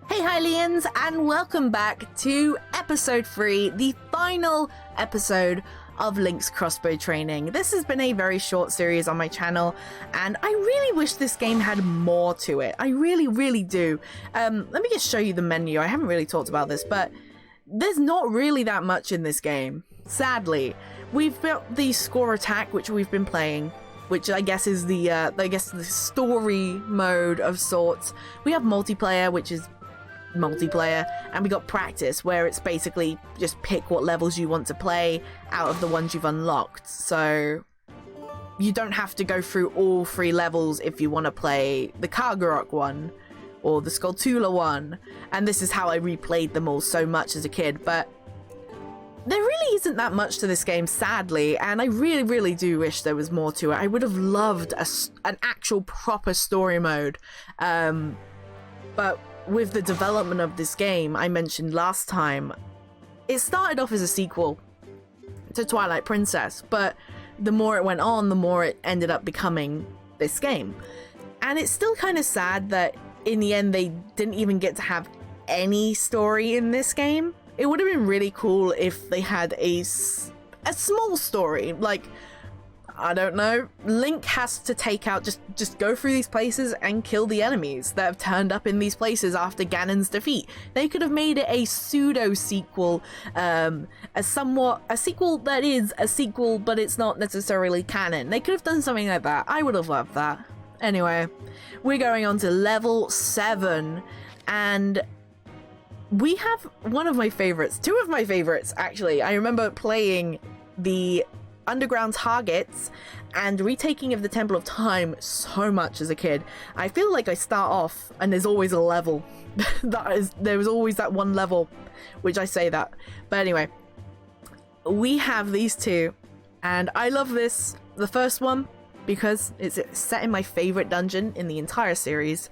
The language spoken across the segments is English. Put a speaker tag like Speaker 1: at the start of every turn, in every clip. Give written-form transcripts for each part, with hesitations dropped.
Speaker 1: Hey Hylians, and welcome back to episode 3, the final episode of Link's Crossbow training. This has been a very short series on my channel, and I really wish this game had more to it. I really do. Let me just show you the menu. I haven't really talked about this, but there's not really that much in this game, sadly. We've built the score attack, which we've been playing, which I guess is the the story mode of sorts. We have multiplayer, which is multiplayer, and we got practice, where it's basically just pick what levels you want to play out of the ones you've unlocked. So you don't have to go through all 3 levels if you want to play the Kargarok one or the Skulltula one, and this is how I replayed them all so much as a kid. But there really isn't that much to this game, sadly, and I really do wish there was more to it. I would have loved an actual proper story mode, but with the development of this game, I mentioned last time, it started off as a sequel to Twilight Princess, but the more it went on, the more it ended up becoming this game. And it's still kind of sad that in the end they didn't even get to have any story in this game. It would have been really cool if they had a small story, like, I don't know, Link has to take out, just go through these places and kill the enemies that have turned up in these places after Ganon's defeat. They could have made it a pseudo-sequel, a sequel that is a sequel, but it's not necessarily canon. They could have done something like that. I would have loved that. Anyway, we're going on to level 7, and we have one of my favorites, 2 of my favorites, actually. I remember playing the underground targets and retaking of the Temple of Time so much as a kid. I feel like I start off and there's always a level. There was always that one level, which I say that. But anyway, we have these 2, and I love this, the first one, because it's set in my favorite dungeon in the entire series,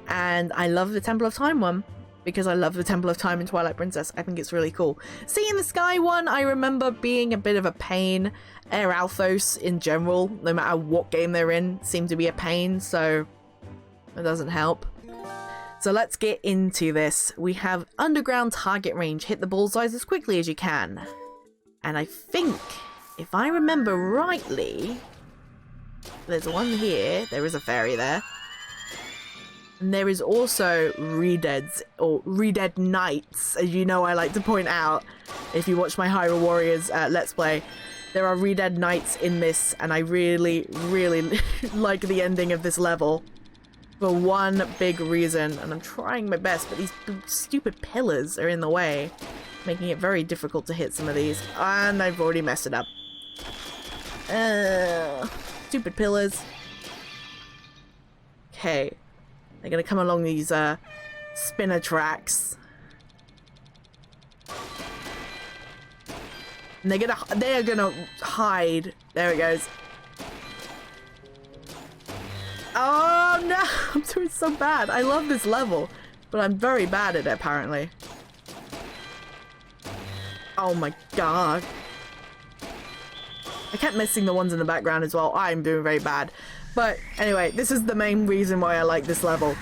Speaker 1: and I love the Temple of Time one because I love the Temple of Time in Twilight Princess. I think it's really cool. Sea in the Sky one, I remember being a bit of a pain. Air Alphos in general, no matter what game they're in, seem to be a pain, so it doesn't help. So let's get into this. We have underground target range. Hit the bullseyes as quickly as you can. And I think, if I remember rightly, there's one here. There is a fairy there. And there is also Redeads, or Redead Knights, as you know I like to point out if you watch my Hyrule Warriors Let's Play. There are Redead Knights in this, and I really like the ending of this level for one big reason, and I'm trying my best, but these stupid pillars are in the way, making it very difficult to hit some of these, and I've already messed it up. Stupid pillars. Okay. They're gonna come along these spinner tracks, and they're gonna hide. There it goes. Oh no, I'm doing so bad. I love this level, but I'm very bad at it apparently. Oh my god. I kept missing the ones in the background as well. I'm doing very bad. But anyway, this is the main reason why I like this level.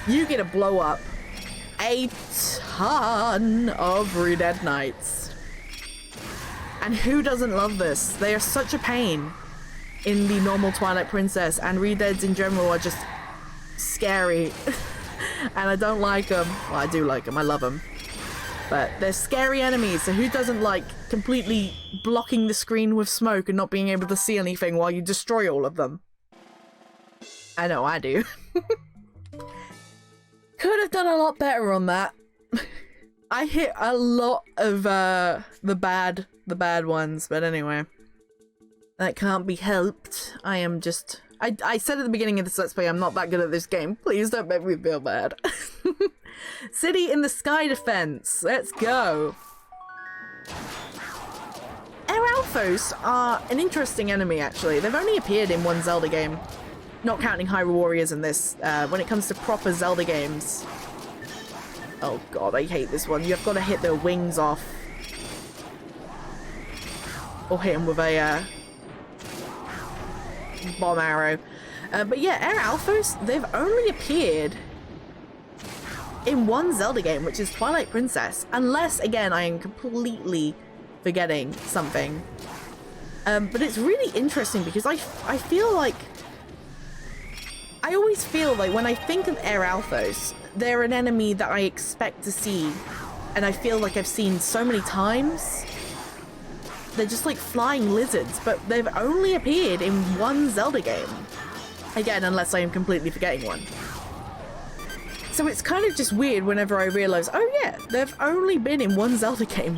Speaker 1: You get to blow up a ton of Redead Knights. And who doesn't love this? They are such a pain in the normal Twilight Princess, and Redeads in general are just scary. And I don't like them. Well, I do like them. I love them. But they're scary enemies, so who doesn't like completely blocking the screen with smoke and not being able to see anything while you destroy all of them? I know I do. Could have done a lot better on that. I hit a lot of the bad ones, but anyway. That can't be helped. I am just... I said at the beginning of this Let's Play, I'm not that good at this game. Please don't make me feel bad. City in the Sky Defense. Let's go. Air Alphos are an interesting enemy, actually. They've only appeared in one Zelda game. Not counting Hyrule Warriors in this. When it comes to proper Zelda games. Oh god, I hate this one. You've got to hit their wings off. Or hit them with a bomb arrow. But yeah, Air Alphos, they've only appeared in one Zelda game, which is Twilight Princess, unless, again, I am completely forgetting something. But it's really interesting because I feel like... I always feel like when I think of Air Alphos, they're an enemy that I expect to see, and I feel like I've seen so many times. They're just like flying lizards, but they've only appeared in one Zelda game. Again, unless I am completely forgetting one. So it's kind of just weird whenever I realize, oh yeah, they've only been in one Zelda game.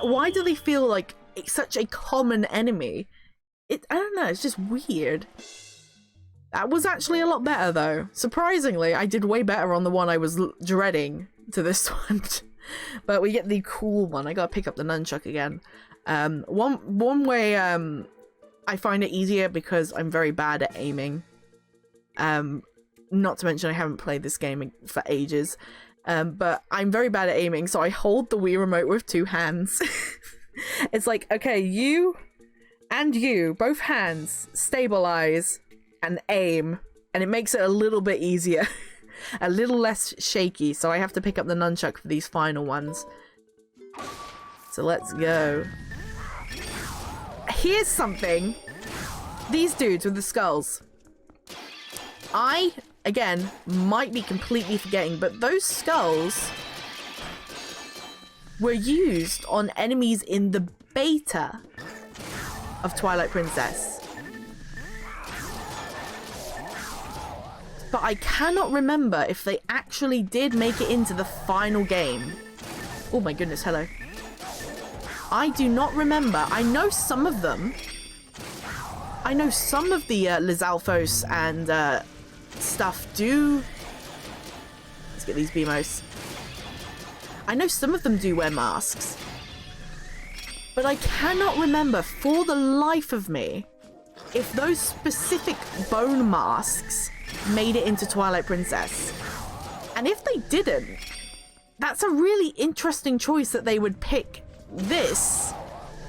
Speaker 1: Why do they feel like it's such a common enemy? I don't know, it's just weird. That was actually a lot better though. Surprisingly, I did way better on the one I was dreading to this one. But we get the cool one. I gotta pick up the nunchuck again. One way I find it easier because I'm very bad at aiming. Not to mention I haven't played this game for ages. But I'm very bad at aiming, so I hold the Wii remote with two hands. It's like, okay, you and you, both hands, stabilize and aim, and it makes it a little bit easier. A little less shaky, so I have to pick up the nunchuck for these final ones. So let's go. Here's something. These dudes with the skulls. I, again, might be completely forgetting, but those skulls were used on enemies in the beta of Twilight Princess. But I cannot remember if they actually did make it into the final game. Oh my goodness, hello. I do not remember. I know some of them. I know some of the Lizalfos and stuff do... Let's get these BMOs. I know some of them do wear masks. But I cannot remember for the life of me if those specific bone masks made it into Twilight Princess. And if they didn't, that's a really interesting choice that they would pick this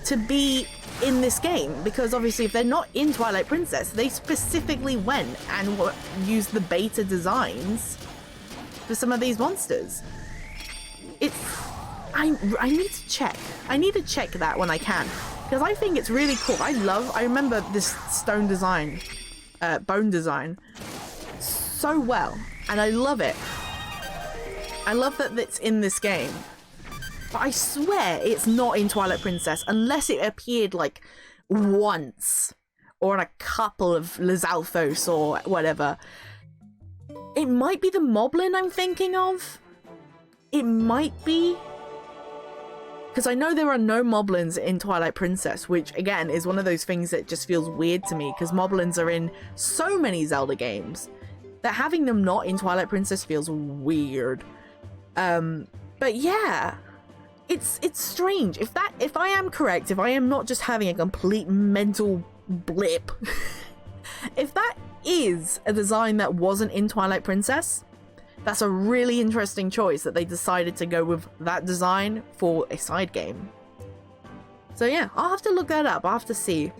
Speaker 1: to be in this game, because obviously if they're not in Twilight Princess, they specifically went and used the beta designs for some of these monsters. I need to check. I need to check that when I can, because I think it's really cool. I remember this stone design, bone design so well, and I love it. I love that it's in this game. But I swear it's not in Twilight Princess unless it appeared like once or on a couple of Lizalfos or whatever. It might be the Moblin I'm thinking of. It might be. Because I know there are no Moblins in Twilight Princess, which again is one of those things that just feels weird to me, because Moblins are in so many Zelda games that having them not in Twilight Princess feels weird. But yeah. It's strange. If I am correct, if I am not just having a complete mental blip, if that is a design that wasn't in Twilight Princess, that's a really interesting choice that they decided to go with that design for a side game. So yeah, I'll have to look that up. I'll have to see.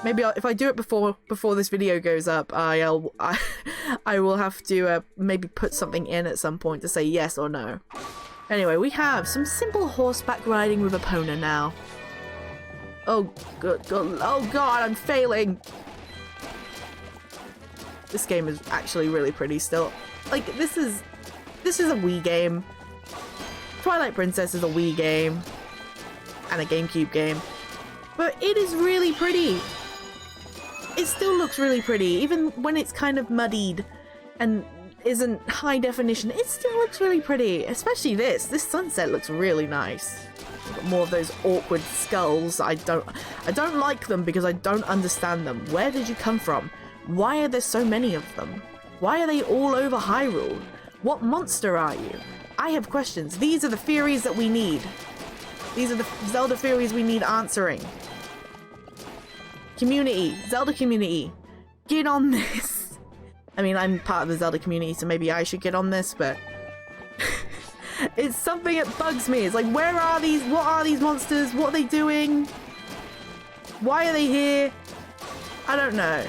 Speaker 1: Maybe if I do it before this video goes up, I will have to maybe put something in at some point to say yes or no. Anyway, we have some simple horseback riding with Epona now. Oh, good, oh god, I'm failing! This game is actually really pretty still. Like, this is a Wii game. Twilight Princess is a Wii game. And a GameCube game. But it is really pretty. It still looks really pretty, even when it's kind of muddied and isn't high definition. It still looks really pretty, especially this sunset looks really nice. Got more of those awkward skulls. I don't like them because I don't understand them. Where did you come from? Why are there so many of them? Why are they all over Hyrule? What monster are you? I have questions. These are the theories that we need. These are the Zelda theories we need answering. Community, Zelda community, get on this. I mean, I'm part of the Zelda community, so maybe I should get on this, but it's something that bugs me. It's like, where are these? What are these monsters? What are they doing? Why are they here? I don't know.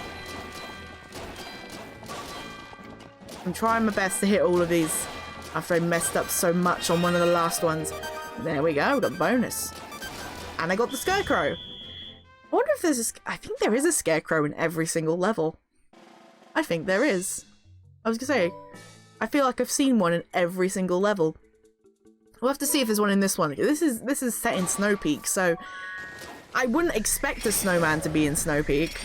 Speaker 1: I'm trying my best to hit all of these After I messed up so much on one of the last ones. There we go, got a bonus. And I got the scarecrow. I wonder if there's I think there is a scarecrow in every single level. I think there is. I was gonna say, I feel like I've seen one in every single level. We'll have to see if there's one in this one. This is set in Snow Peak, so I wouldn't expect a snowman to be in Snow Peak.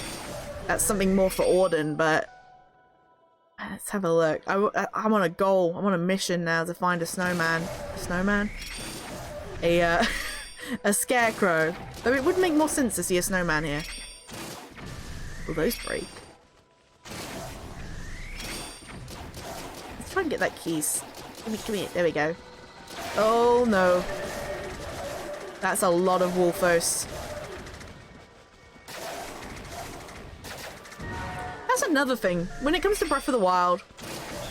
Speaker 1: That's something more for Auden, but let's have a look. I'm on a goal. I'm on a mission now to find a snowman. A snowman? A scarecrow. Though it would make more sense to see a snowman here. Will those break? Let's try and get that keys. Come here. There we go. Oh no. That's a lot of Wolfos. That's another thing. When it comes to Breath of the Wild,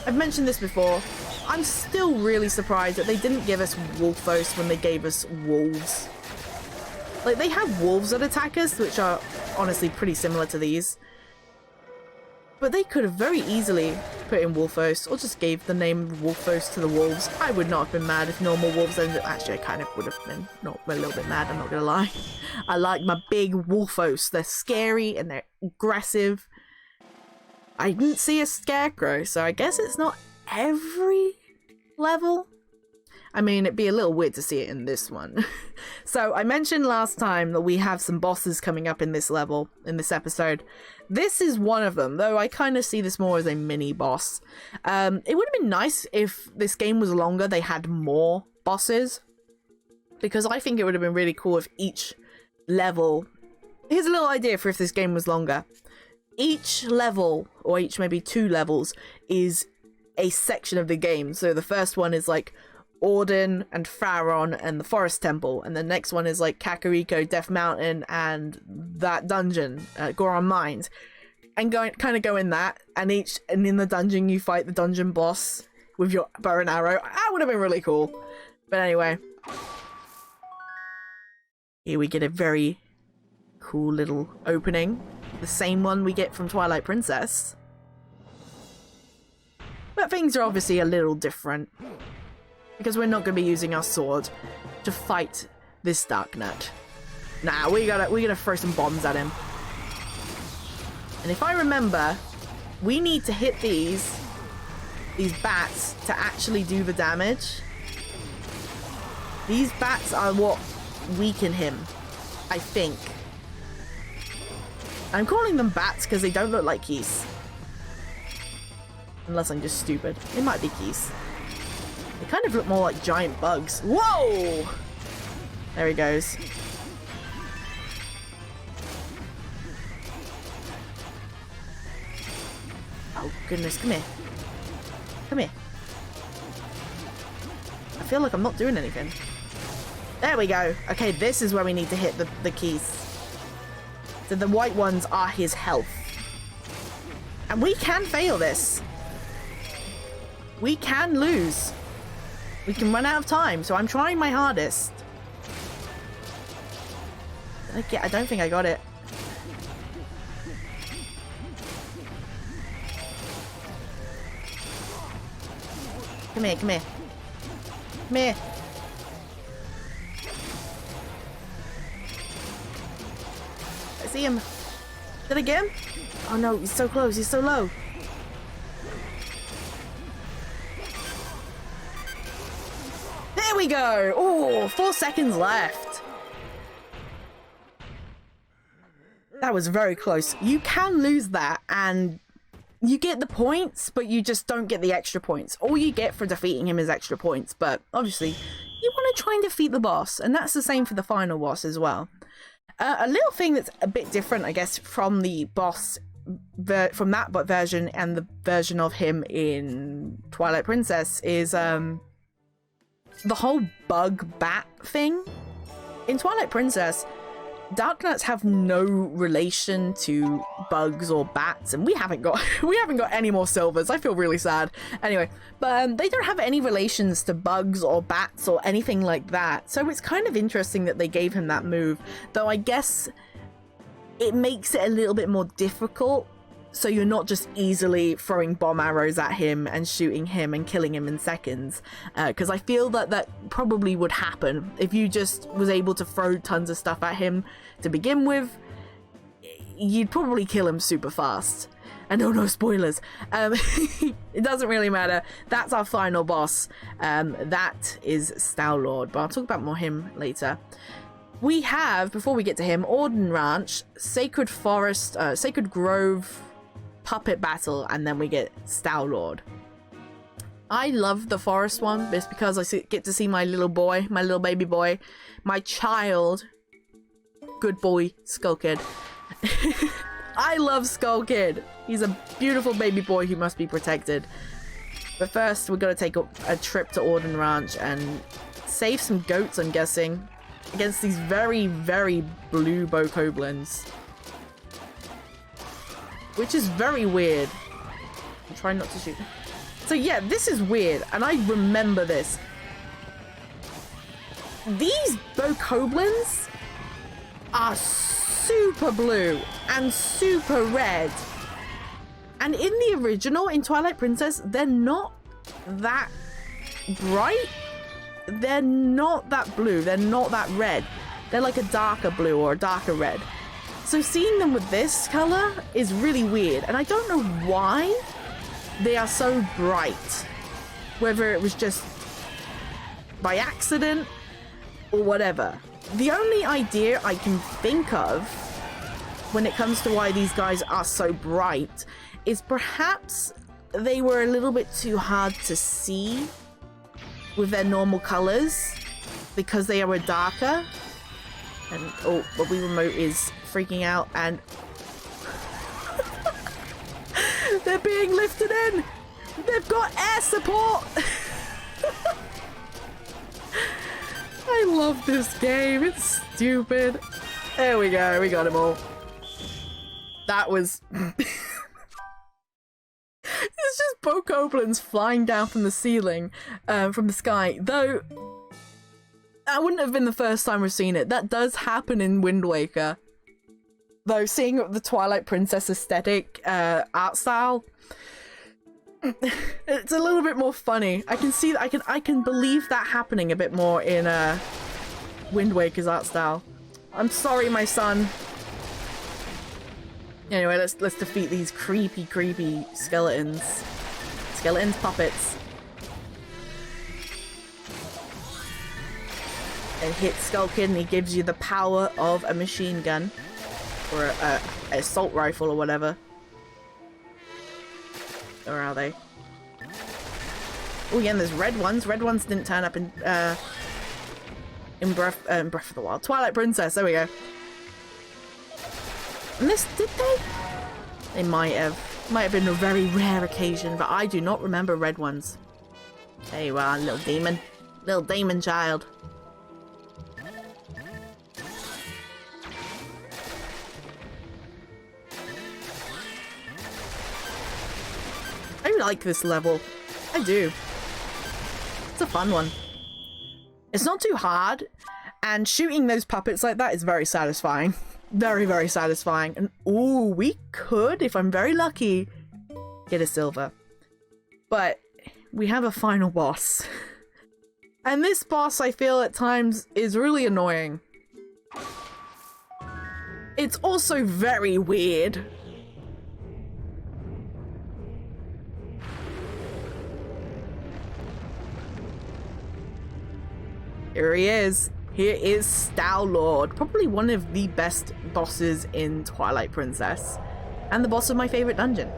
Speaker 1: I've mentioned this before, I'm still really surprised that they didn't give us Wolfos when they gave us wolves. Like, they have wolves that attack us, which are honestly pretty similar to these. But they could have very easily put in Wolfos, or just gave the name Wolfos to the wolves. I would not have been mad if normal wolves ended. Actually, I kind of would have been a little bit mad, I'm not gonna lie. I like my big Wolfos. They're scary and they're aggressive. I didn't see a scarecrow, so I guess it's not every level. I mean, it'd be a little weird to see it in this one. So I mentioned last time that we have some bosses coming up in this level, in this episode. This is one of them, though I kind of see this more as a mini boss. It would have been nice if this game was longer, they had more bosses, because I think it would have been really cool if each level... Here's a little idea for if this game was longer. Each level, or each maybe 2 levels, is a section of the game. So the first one is like Auden and Faron and the Forest Temple, and the next one is like Kakariko, Death Mountain, and that dungeon, Goron Mines, and kind of go in that, and in the dungeon you fight the dungeon boss with your bow and arrow. That would have been really cool. But anyway, here we get a very cool little opening, the same one we get from Twilight Princess, but things are obviously a little different. Because we're not going to be using our sword to fight this Dark Knight. Nah, we gotta throw some bombs at him. And if I remember, we need to hit these bats to actually do the damage. These bats are what weaken him, I think. I'm calling them bats because they don't look like geese. Unless I'm just stupid. They might be geese. They kind of look more like giant bugs. Whoa! There he goes. Oh goodness, come here. Come here. I feel like I'm not doing anything. There we go. Okay, this is where we need to hit the keys. So the white ones are his health. And we can fail this. We can lose. We can run out of time, so I'm trying my hardest. I don't think I got it. Come here, come here. Come here. I see him. Did I get him? Oh no, he's so close, he's so low. There we go! Oh, 4 seconds left. That was very close. You can lose that and you get the points, but you just don't get the extra points. All you get for defeating him is extra points, but obviously you want to try and defeat the boss, and that's the same for the final boss as well. A little thing that's a bit different, I guess, from the boss, from that version and the version of him in Twilight Princess is the whole bug bat thing. In Twilight Princess, Dark Knights have no relation to bugs or bats, and we haven't got any more silvers. I feel really sad. Anyway, but they don't have any relations to bugs or bats or anything like that. So it's kind of interesting that they gave him that move, though I guess it makes it a little bit more difficult so you're not just easily throwing bomb arrows at him and shooting him and killing him in seconds, because I feel that that probably would happen if you just was able to throw tons of stuff at him to begin with. You'd probably kill him super fast. And no spoilers. It doesn't really matter. That's our final boss. That is Star-Lord, but I'll talk about more him later. We have, before we get to him, Orden Ranch, Sacred Forest, Sacred Grove, Puppet Battle, and then we get Star-Lord. I love the forest one just because I get to see my little boy, my little baby boy, my child. Good boy, Skull Kid. I love Skull Kid. He's a beautiful baby boy who must be protected. But first, we're going to take a trip to Orden Ranch and save some goats, I'm guessing, against these very, very blue bokoblins. Which is very weird. I'm trying not to shoot. So yeah, this is weird, and I remember this. These bokoblins are super blue and super red. And in the original, in Twilight Princess, they're not that bright. They're not that blue. They're not that red. They're like a darker blue or a darker red. So seeing them with this color is really weird. And I don't know why they are so bright. Whether it was just by accident or whatever. The only idea I can think of when it comes to why these guys are so bright is perhaps they were a little bit too hard to see with their normal colors because they were darker. And oh, the Wii Remote is freaking out and they're being lifted in. They've got air support. I love this game. It's stupid. There we go. We got them all. That was... It's just bokoblins flying down from the ceiling, from the sky. Though, that wouldn't have been the first time we've seen it. That does happen in Wind Waker. Though, seeing the Twilight Princess aesthetic art style, it's a little bit more funny. I can see that. I can believe that happening a bit more in Wind Waker's art style. I'm sorry, my son. Anyway, let's defeat these creepy skeletons. Skeletons, puppets. And hit Skull Kid and he gives you the power of a machine gun. Or a assault rifle or whatever. Or are they? Oh yeah, and there's red ones. Red ones didn't turn up in Breath of the Wild. Twilight Princess, there we go. And this, did they? They might have. Might have been a very rare occasion, but I do not remember red ones. There you are, little demon. Little demon child. I like this level. I do. It's a fun one. It's not too hard, and shooting those puppets like that is very satisfying. Very, very satisfying. And ooh, we could, if I'm very lucky, get a silver. But we have a final boss. And this boss, I feel at times, is really annoying. It's also very weird. Here he is. Here is Star-Lord, probably one of the best bosses in Twilight Princess, and the boss of my favorite dungeon.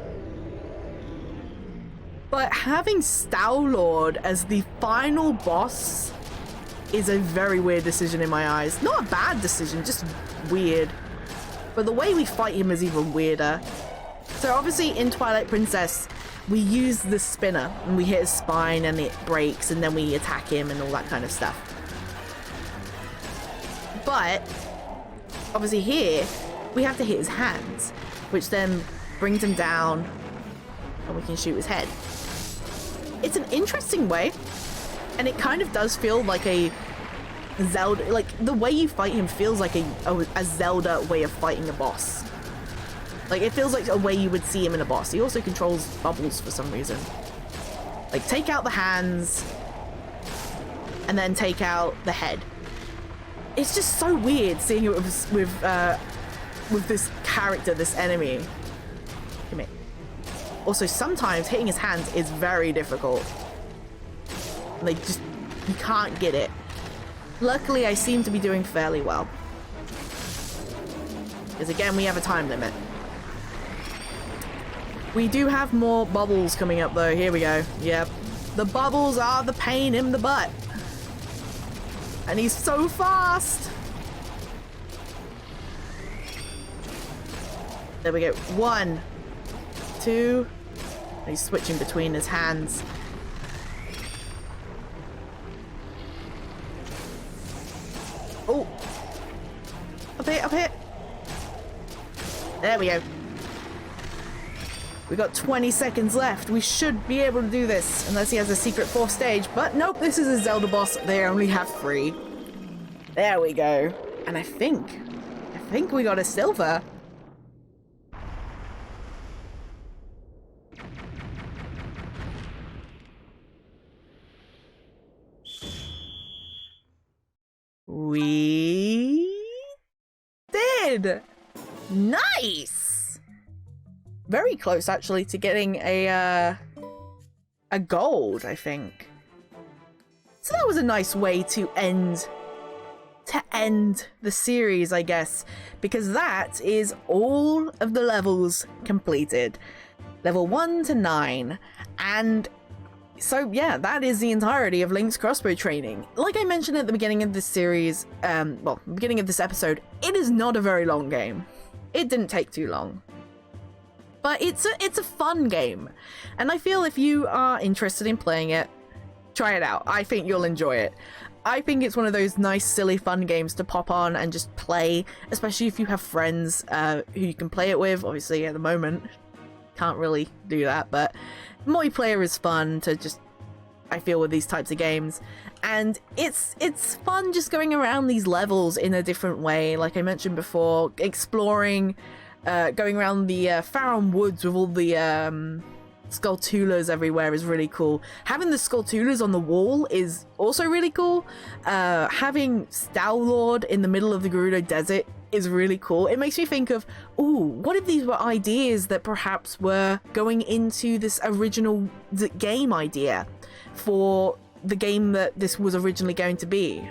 Speaker 1: But having Star-Lord as the final boss is a very weird decision in my eyes. Not a bad decision, just weird. But the way we fight him is even weirder. So obviously in Twilight Princess, we use the spinner, and we hit his spine and it breaks, and then we attack him and all that kind of stuff. But, obviously here, we have to hit his hands, which then brings him down, and we can shoot his head. It's an interesting way, and it kind of does feel like a Zelda, like, the way you fight him feels like a Zelda way of fighting a boss. Like, it feels like a way you would see him in a boss. He also controls bubbles for some reason. Like, take out the hands, and then take out the head. It's just so weird seeing it with this character, this enemy. Come here. Also, sometimes hitting his hands is very difficult. Like, just, you can't get it. Luckily, I seem to be doing fairly well. Because again, we have a time limit. We do have more bubbles coming up though. Here we go. Yep. The bubbles are the pain in the butt. And he's so fast. There we go. 1, 2. He's switching between his hands. Oh. Up here, up here. There we go. We got 20 seconds left. We should be able to do this, unless he has a secret 4th stage. But nope, this is a Zelda boss. They only have 3. There we go. And I think we got a silver. We did. Nice. Very close, actually, to getting a gold, I think. So that was a nice way to end the series, I guess, because that is all of the levels completed. Level 1 to 9. And so, yeah, that is the entirety of Link's crossbow training. Like I mentioned at the beginning of this series, well, the beginning of this episode, it is not a very long game. It didn't take too long. But it's a fun game, and I feel if you are interested in playing it, try it out. I think you'll enjoy it. I think it's one of those nice, silly, fun games to pop on and just play, especially if you have friends who you can play it with. Obviously, at the moment, can't really do that, but multiplayer is fun to just, I feel, with these types of games. And it's fun just going around these levels in a different way, like I mentioned before, exploring, going around the Faron Woods with all the Skulltulas everywhere is really cool. Having the Skulltulas on the wall is also really cool. Having Stowlord in the middle of the Gerudo Desert is really cool. It makes me think of, ooh, what if these were ideas that perhaps were going into this original game idea for the game that this was originally going to be?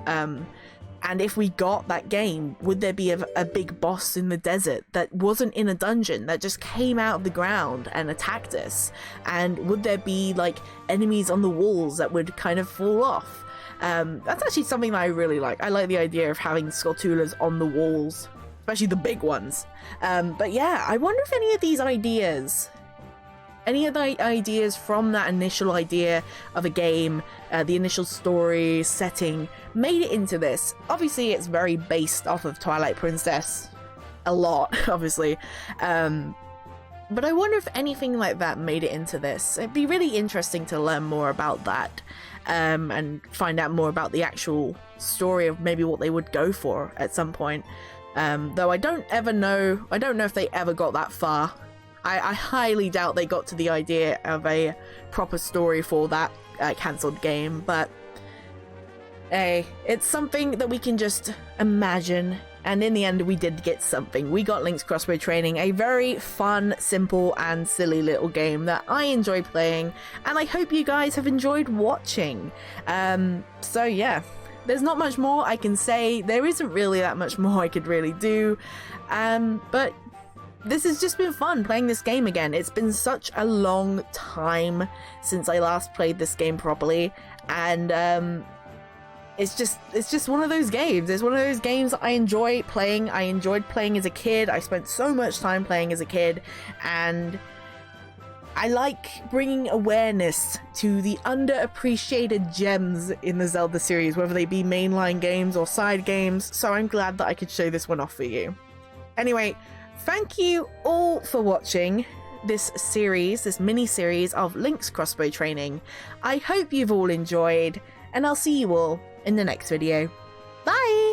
Speaker 1: And if we got that game, would there be a big boss in the desert that wasn't in a dungeon, that just came out of the ground and attacked us? And would there be like enemies on the walls that would kind of fall off? That's actually something that I really like. I like the idea of having Skulltulas on the walls, especially the big ones. But yeah, I wonder if any of the ideas from that initial idea of a game, the initial story setting, made it into this. Obviously, it's very based off of Twilight Princess. A lot, obviously. But I wonder if anything like that made it into this. It'd be really interesting to learn more about that. And find out more about the actual story of maybe what they would go for at some point. Though I don't know if they ever got that far. I highly doubt they got to the idea of a proper story for that cancelled game, but hey, it's something that we can just imagine, and in the end we did get something. We got Link's Crossbow Training, a very fun, simple, and silly little game that I enjoy playing, and I hope you guys have enjoyed watching. So yeah, there's not much more I can say. There isn't really that much more I could really do, but this has just been fun playing this game again. It's been such a long time since I last played this game properly, and it's just one of those games. It's one of those games I enjoy playing. I enjoyed playing as a kid. I spent so much time playing as a kid, and I like bringing awareness to the underappreciated gems in the Zelda series, whether they be mainline games or side games, so I'm glad that I could show this one off for you. Anyway, thank you all for watching this series, this mini-series of Link's Crossbow Training. I hope you've all enjoyed, and I'll see you all in the next video. Bye!